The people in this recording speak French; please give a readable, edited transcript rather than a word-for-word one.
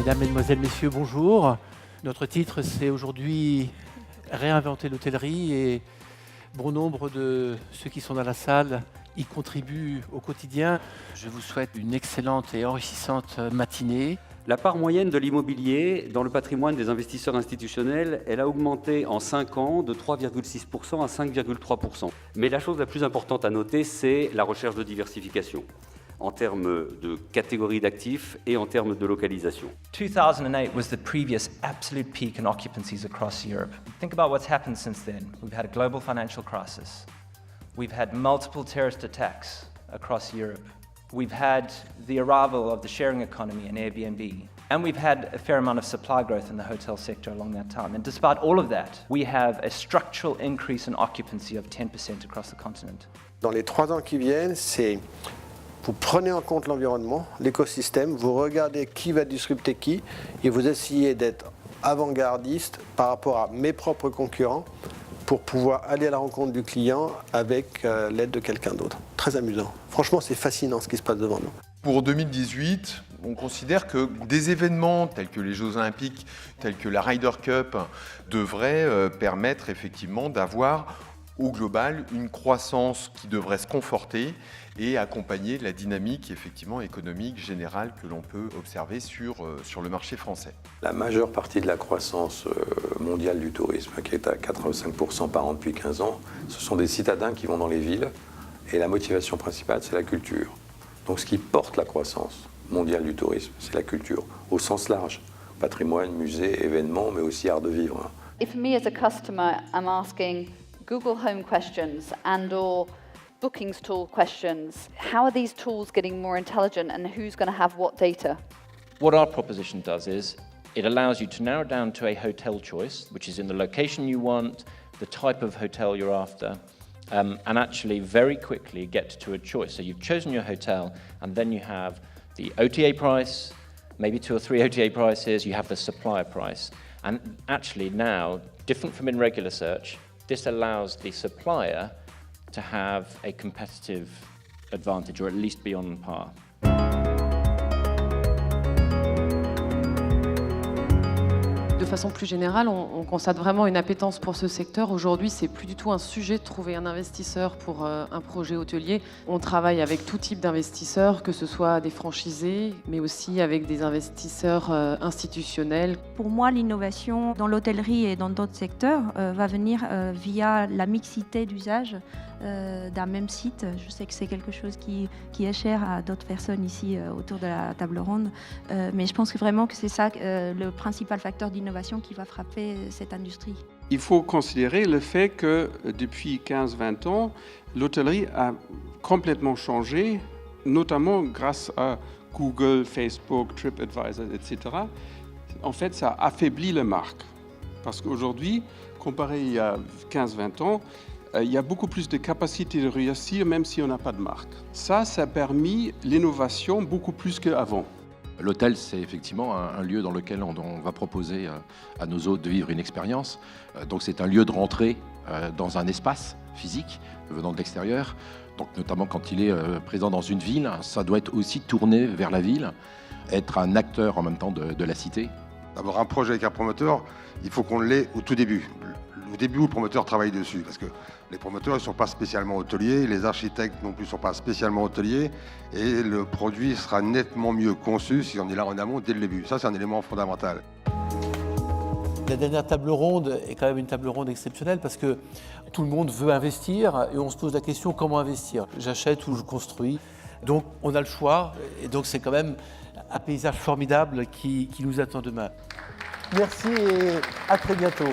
Mesdames, Mesdemoiselles, Messieurs, bonjour. Notre titre, c'est aujourd'hui réinventer l'hôtellerie et bon nombre de ceux qui sont dans la salle y contribuent au quotidien. Je vous souhaite une excellente et enrichissante matinée. La part moyenne de l'immobilier dans le patrimoine des investisseurs institutionnels, elle a augmenté en 5 ans de 3,6% à 5,3%. Mais la chose la plus importante à noter, c'est la recherche de diversification, en termes de catégorie d'actifs et en termes de localisation. 2008 was the previous absolute peak in occupancies across Europe. Think about what's happened since then. We've had a global financial crisis. We've had multiple terrorist attacks across Europe. We've had the arrival of the sharing economy and Airbnb. And we've had a fair amount of supply growth in the hotel sector along that time. And despite all of that, we have a structural increase in occupancy of 10% across the continent. Dans les 3 ans qui viennent, vous prenez en compte l'environnement, l'écosystème, vous regardez qui va disrupter qui et vous essayez d'être avant-gardiste par rapport à mes propres concurrents pour pouvoir aller à la rencontre du client avec l'aide de quelqu'un d'autre. Très amusant. Franchement, c'est fascinant ce qui se passe devant nous. Pour 2018, on considère que des événements tels que les Jeux Olympiques, tels que la Ryder Cup, devraient permettre effectivement d'avoir au global une croissance qui devrait se conforter et accompagner la dynamique effectivement économique générale que l'on peut observer sur le marché français. La majeure partie de la croissance mondiale du tourisme, qui est à 85% par an depuis 15 ans, ce sont des citadins qui vont dans les villes et la motivation principale, c'est la culture. Donc ce qui porte la croissance mondiale du tourisme, c'est la culture, au sens large. Patrimoine, musée, événements, mais aussi art de vivre. If me as a customer, I'm asking Google Home questions and/or bookings tool questions, how are these tools getting more intelligent and who's going to have what data? What our proposition does is it allows you to narrow down to a hotel choice, which is in the location you want, the type of hotel you're after, and actually very quickly get to a choice. So you've chosen your hotel and then you have the OTA price, maybe 2 or 3 OTA prices, you have the supplier price. And actually now, different from in regular search, this allows the supplier to have a competitive advantage, or at least be on par. De façon plus générale, on constate vraiment une appétence pour ce secteur. Aujourd'hui, c'est plus du tout un sujet de trouver un investisseur pour un projet hôtelier. On travaille avec tout type d'investisseurs, que ce soit des franchisés, mais aussi avec des investisseurs institutionnels. Pour moi, l'innovation dans l'hôtellerie et dans d'autres secteurs va venir via la mixité d'usage d'un même site. Je sais que c'est quelque chose qui est cher à d'autres personnes ici autour de la table ronde, mais je pense vraiment que c'est ça le principal facteur d'innovation qui va frapper cette industrie. Il faut considérer le fait que depuis 15-20 ans, l'hôtellerie a complètement changé, notamment grâce à Google, Facebook, TripAdvisor, etc. En fait, ça affaiblit la marque. Parce qu'aujourd'hui, comparé il y a 15-20 ans, il y a beaucoup plus de capacité de réussir même si on n'a pas de marque. Ça a permis l'innovation beaucoup plus qu'avant. L'hôtel, c'est effectivement un lieu dans lequel on va proposer à nos hôtes de vivre une expérience. Donc c'est un lieu de rentrée dans un espace physique venant de l'extérieur. Donc notamment quand il est présent dans une ville, ça doit être aussi tourné vers la ville, être un acteur en même temps de la cité. D'abord, un projet avec un promoteur, il faut qu'on l'ait au tout début. Au début où le promoteur travaille dessus, parce que les promoteurs ne sont pas spécialement hôteliers, les architectes non plus ne sont pas spécialement hôteliers, et le produit sera nettement mieux conçu si on est là en amont dès le début. Ça, c'est un élément fondamental. La dernière table ronde est quand même une table ronde exceptionnelle parce que tout le monde veut investir et on se pose la question comment investir. J'achète ou je construis, donc on a le choix et donc c'est quand même un paysage formidable qui nous attend demain. Merci et à très bientôt.